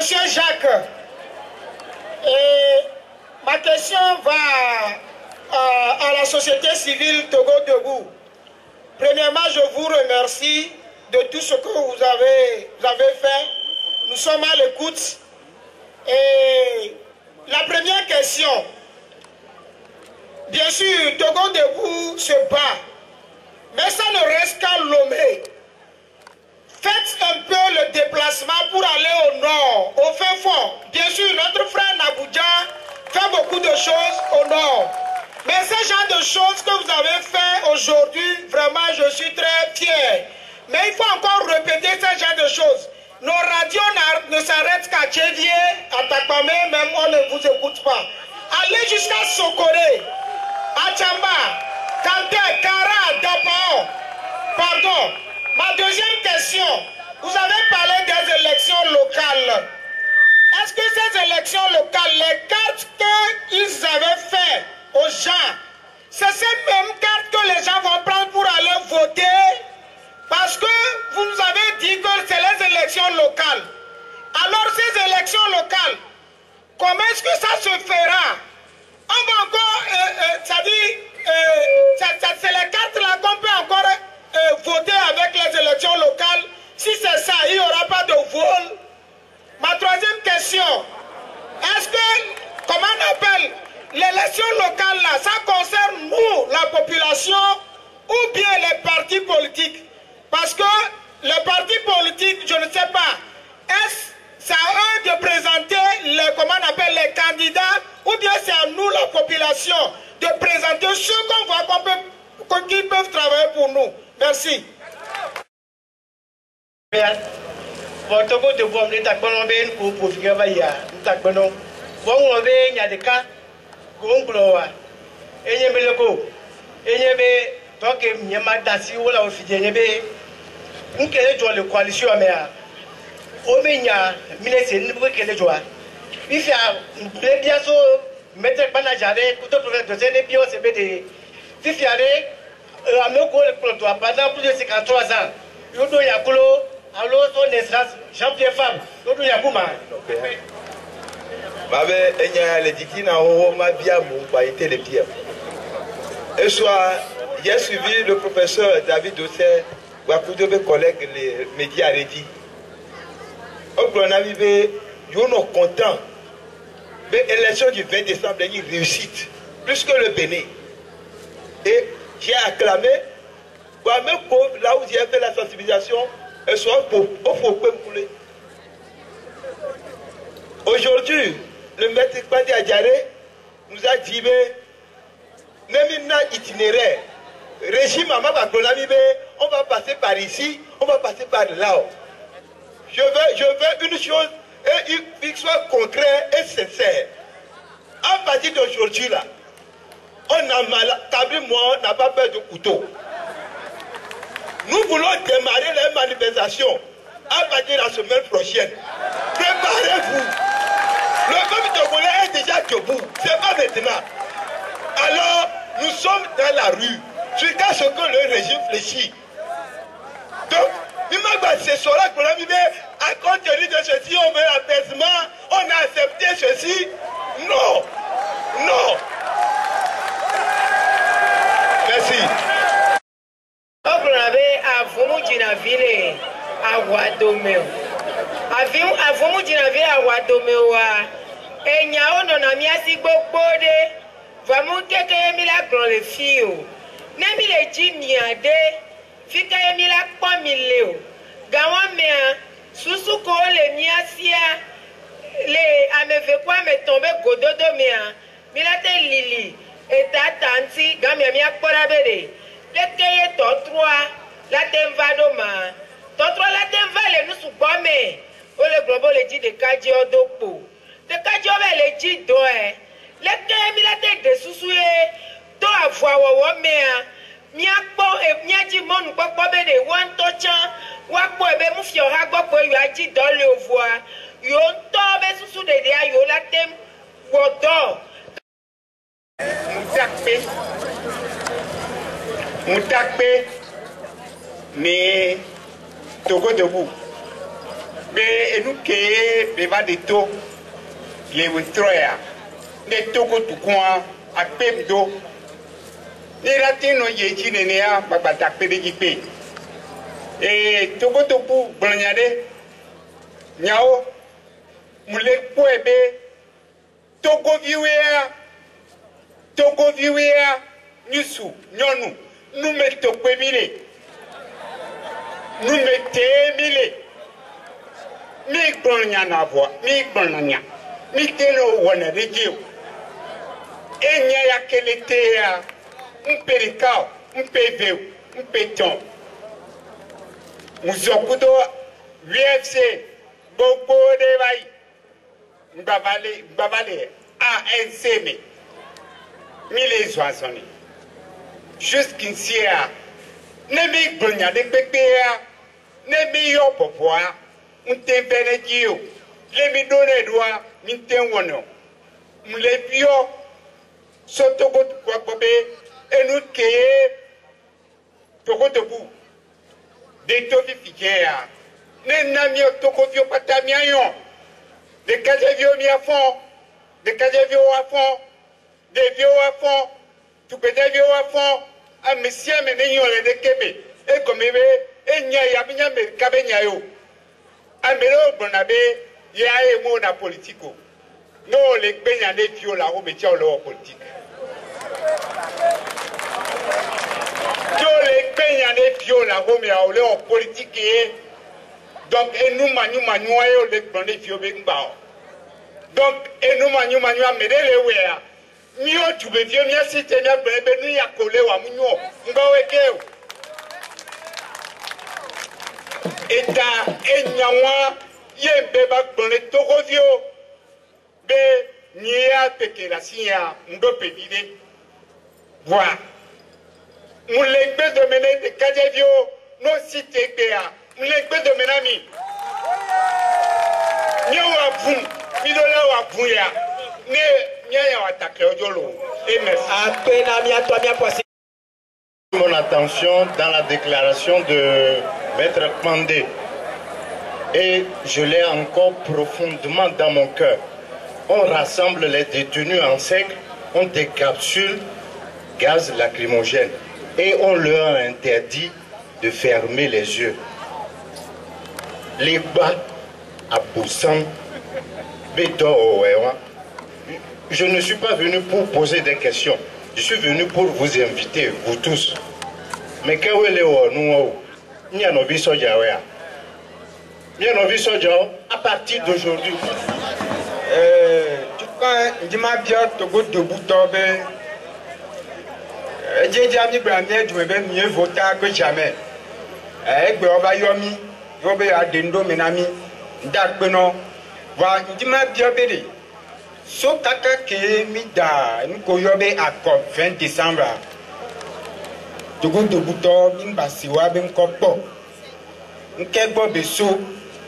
Monsieur Jacques, et ma question va à la société civile Togo Debout. Premièrement, je vous remercie de tout ce que vous avez fait. Nous sommes à l'écoute. Et la première question, bien sûr, Togo Debout se bat, mais ça ne reste qu'à Lomé. Faites un peu le déplacement pour aller au nord, au fin fond. Bien sûr, notre frère Nabouja fait beaucoup de choses au nord. Mais ce genre de choses que vous avez fait aujourd'hui, vraiment, je suis très fier. Mais il faut encore répéter ce genre de choses. Nos radios ne s'arrêtent qu'à Tchévier, à Takpamé, même on ne vous écoute pas. Allez jusqu'à Sokoré, à Tchamba, Kanté, Kara, Dapao. Pardon. Ma deuxième question, vous avez parlé des élections locales. Est-ce que ces élections locales, les cartes qu'ils avaient faites aux gens, c'est ces mêmes cartes que les gens vont prendre pour aller voter? Parce que vous nous avez dit que c'est les élections locales. Alors ces élections locales, comment est-ce que ça se fera? On va encore, c'est les cartes là qu'on peut encore voter avec les élections locales. Si c'est ça, il n'y aura pas de vol. Ma troisième question, est-ce que, comment on appelle, l'élection locale là, ça concerne nous, la population, ou bien les partis politiques? Parce que les partis politiques, je ne sais pas, est-ce c'est à eux de présenter les, comment on appelle, les candidats, ou bien c'est à nous, la population, de présenter ceux qu'on voit qu'ils peuvent travailler pour nous? Merci. Bon, Togo de Bois, nous avons pour profiter de nous bon, il y a des cas, et il donc il y a ma dasi ou la officielle, nous qui le coalition améa. Au Ménia, ministre, nous voulons que les joueurs. Il fait bien sûr, mettre Banajare, tout le monde de Sénébio, c'est BD. Il fait aller à nos collègues pendant plus de 53 ans. Yodo Yakulo, alors son naissance, Jean-Pierre Femme, Yodo Yakuma. Mabe, il y a les dikina au Mabia, mon été les pierres. Et soit, j'ai suivi le professeur David Dossé, ou à plusieurs mes collègues, les médias rédits. Au coronavirus, nous sommes contents. L'élection du 20 décembre est une réussite, plus que le Bénin. Et j'ai acclamé, là où j'ai fait la sensibilisation, et soit pour couler. Aujourd'hui, le maître Kwandi Adjaré nous a dit, même itinéraire, régime à on va passer par ici, on va passer par là. Je veux une chose, et qu'il soit concret et sincère. À partir d'aujourd'hui, là, on n'a pas peur de couteau. Nous voulons démarrer les manifestations à partir de la semaine prochaine. Préparez-vous. Le peuple togolais est déjà debout. Ce n'est pas maintenant. Alors, nous sommes dans la rue. Jusqu'à ce que le régime fléchit. Donc, ce soir, à compte tenu de ceci, on veut l'apaisement, on a accepté ceci. Non. Non. Merci. On avait à Vomudinaville, à Wadomeo. À Vomudinaville, à Wadomeo, et il y a un ami à Sigbokbode, vraiment quelqu'un mis la grande fille. Nemi le Jimiade, Fika Emila Pamileo. Gawamea, Susuko le Miasia, les Amevekwa me tombé Gododo mea, Milate Lili, et Tatanti, Gamia Porabede, le Keye Totroa, la Temvadoma, Totroa la Temvale, nous soubame, ou le globo le dit de Kadio Dopo, de Kadio le dit doe, le Keye Milate de Susue, to avoir mea. Miakpo e miaji mon gbogbo be de wan tocha wa po e be mu fi oha gbogbo yo aji do le ovoa yo to be susu de ayo la tem wodo mutakpe ni Togo Debout be enu ke be va de to le witroya ne toko tukwa akpem do ni ratino yeji ne ya babata pede gipe toko topu blanyade nyao mule ko ebe toko viwea nyusu nyonu nume tokwe mile nume te mile mi gbɔnya na vɔ mi gbɔnya mi te no wɔna de dzi o enya ya kele te ya mpere o mpeve o mpetɔn muzɔkudo VFC gbogbo de ba yi gbavale ANC me mi le zɔ azɔni jusqu'ici ya ne mi gbɔnya de kpekpe ya ne mi yɔ bɔbɔa. Unte benedio le mi done doa minte wono mle pio sotogo kwa bobe enu keye togo tobu de tovi fikea ne namio togo vio patamia yon de kaje vio mi a fond de kaje vio a fond de vio a fond tu pede vio a fond a monsieur me ne yon le de kebe e komebe e nya ya binya me kabenya yo Amelo bonabe ya emo na politico. No le gbenya le fio la o metia o politique. No le gbenya le fio la o me o le politique. Donc enu manu ayo le gbonde fio be ngba. Donc enu manu amede le wea. Mi o tube fio mi asite mi agbebe nu ya kole wa munyo. Ngba weke. Eta enyawa yembe bagbone togovio be nia peke la sinya ndo pedide voilà mulegbe domene de kadevio no site bea mulegbe domena mi nyawa vum midola wa vuya ne nyaya wa takle ojolo ms apena mi atwa mi aposi mon attention dans la déclaration de Maître Mandé. Et je l'ai encore profondément dans mon cœur. On rassemble les détenus en cercle, on décapsule gaz lacrymogène et on leur interdit de fermer les yeux. Les bas à Boussan, je ne suis pas venu pour poser des questions. Je suis venu pour vous inviter, vous tous. Mais que nous à partir d'aujourd'hui. Tu peux dire bien Togo debout tomber. J'ai déjà mis Bramé, je vais mieux voter que jamais. Et on va yomi, yobe à dendo menami, dakbeno. Va, dis-moi bien béni. So kaka ke mi da, nous yobe à 20 décembre. Togo debout mimba siwa ben kopo. Nkegbo beso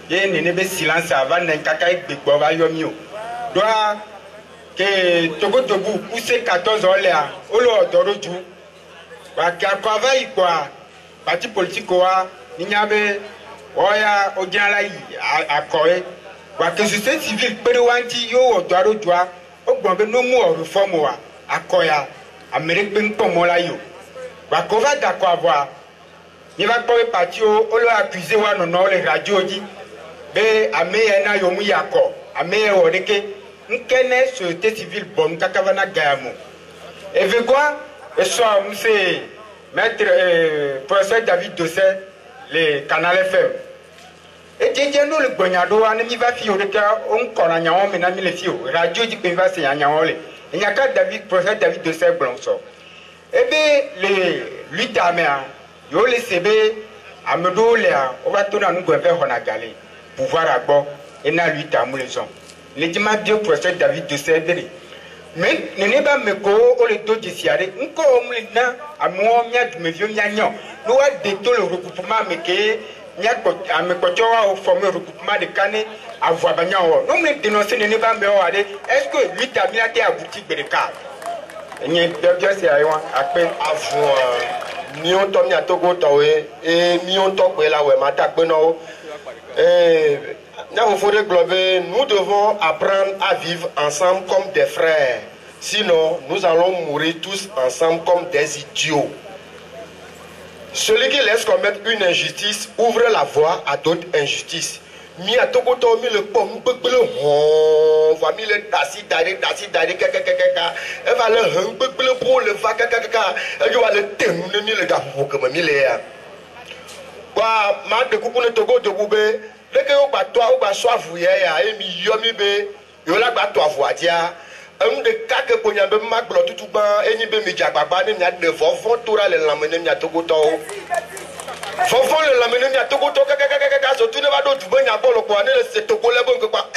ye nene be silence avant nen kaka gbegbo ba yomi o doa ke Togo Tobu pousse 14 ans là o lo odoroju wa ka travail quoi parti politique wa ninyabe oya ojala yi akoe wa ke société civile pere wanti yo odoroju o gbon be no mu o reform wa akoya Amérique ben pomo la yo wa ko va d'accord avoir il va pas partir au lieu accuser wa non les radios dit be ameya na yomu yako ameya odeke nkene société civile bon kakavana gayamo et veut quoi et soit monsieur maître professeur David Dossé le canal FM et j'ai nous le bonyado anemi va fi odeka on koranya on menami le fio radio dit pe va se yanyawo le il y a ka David professeur David Dossé blonso et be le lui tamea yo le sebe amedo le o va tona nu go fe hona gale pouvoir à bord et na lui tamu les gens les dimanche Dieu professeur David de Cédric mais ne n'est pas me ko o le do de siare nko omlina amo mia de me vieux nyanyo no a de to le regroupement me ke nya ko ame ko chowa o former regroupement de Kané à voix banyawo no me dénoncer ne n'est pas me o ade est-ce que lui tamu a été abouti bereka nye bien c'est ayon après avoir mi on Togo Towe et mi on to pe la we mata pe no Nous devons apprendre à vivre ensemble comme des frères. Sinon, nous allons mourir tous ensemble comme des idiots. Celui qui laisse commettre une injustice ouvre la voie à d'autres injustices. Mi a tokoto mi le pom bebele hon va mi le dasi dare kaka e va le hon bebele pour le va kaka e jo va le tenu ne mi le ga fo ke mi le ya wa ma de kuku ne togo de bube le ke o gba to o gba so avu ye ya e mi yo mi be yo la gba to avu adia de kake ponya be ma glo tutu ban eni be mi jagbagba ne mi a de fofon tora le lamene mi a togoto fofon le lamene mi a togoto kaka so tu ne va do du ban ya bolo ko ne le se toko le bon ko pa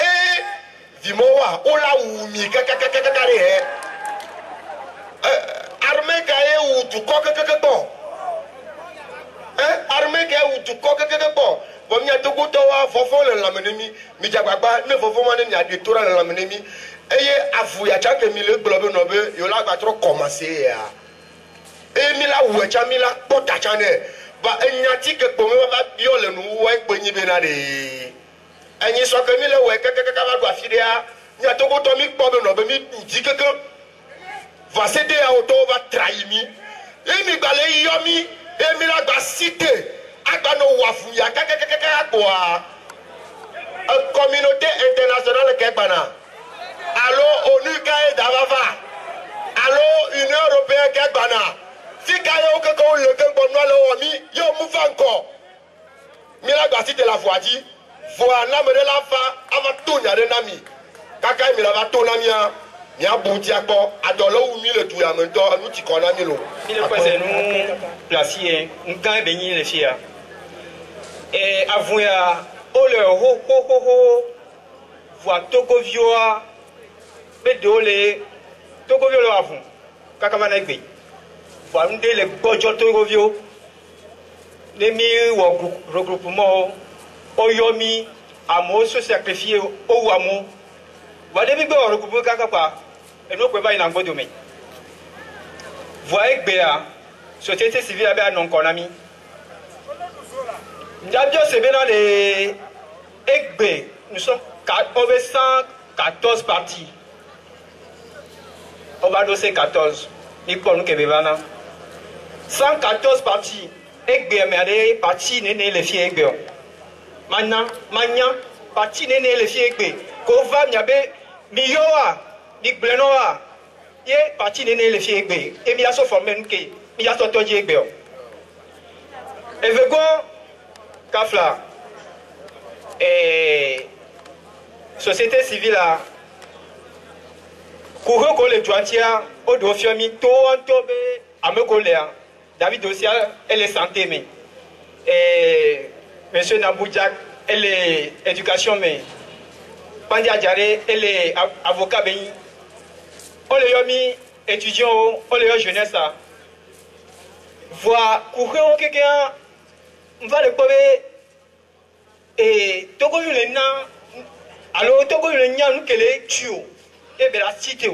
vimo wa o la wu mi kaka re armée ka e wu tu ko kaka bon armée ka wu tu ko kaka bon bon mi a togoto wa fofon le lamene mi jagbagba ne fofon ma ne mi a de tora le lamene mi eye avu ya tsa ke mi le gblɔ be nɔ be yola gba trɔ kɔmase ya eye mi la wu etsa mi la kpɔ tatsa nɛ ba enyati ke kpɔ mi va biɔ le nu wɔ ekpe nyi be na de enyi sɔ ke mi le wɔ kekekeke va do afi ɖe ya miatogotɔ mi kpɔ be nɔ be mi du dzi keke va se de yawo tɔwo va trahi mi eye mi gba le yɔ mi eye mi la gba si te agba nɔ wɔ avu ya kekekeke akpɔa communauté internationale ke gbana. Allô, ONU Kaye Davava. Allô, Union Européenne Kagbana. Si Kaye ou Keko le Kenko Noa le Omi, yo mouve encore. Mila Gassi de la Voadi, voa Namere la fa, ava Tonya de Nami. Kaka Mila va Tonamia, Mia Boutiako, Adolo ou Mille Touyamento, nous t'y connaissons. Il est passé nous placier, nous gagnons béni les filles. Et avouer à Ole ho, voix Tokovioa. Mais de Togovio le avons, Kakamana Gbe. Voilà, les Gojo Togovio, les regroupement, Oyomi, Amo, se sacrifier au Amo. Voilà, les regroupements Kakapa, et nous pouvons pas y en avoir domaine. Voilà, Gbea, société civile avec un non-conami. Nous avons bien dans les Egbe, nous sommes over 114 partis. On va doser 14. Ni pour nous que 114 partis. Egbe mais parti néné les filles Egbe. Maintenant, parti néné les filles Egbe. Kova miabe miyoa, ni blenoa. Ye parti néné les filles Egbe. Et mi a so formé nous que mi a so toji Egbe. Et vego Kafla. Et société civile a Kourou ko le jointia au dofiomi to antobe amekolea David aussi elle est santé mais et monsieur Naboudjak elle est éducation mais Pandia Diaré elle est avocat ben on le yomi étudiant on le jeunesse ça voir Kourou quelqu'un on va le pober et Togo le na alors Togo le nya nous que les tuo et bien la cité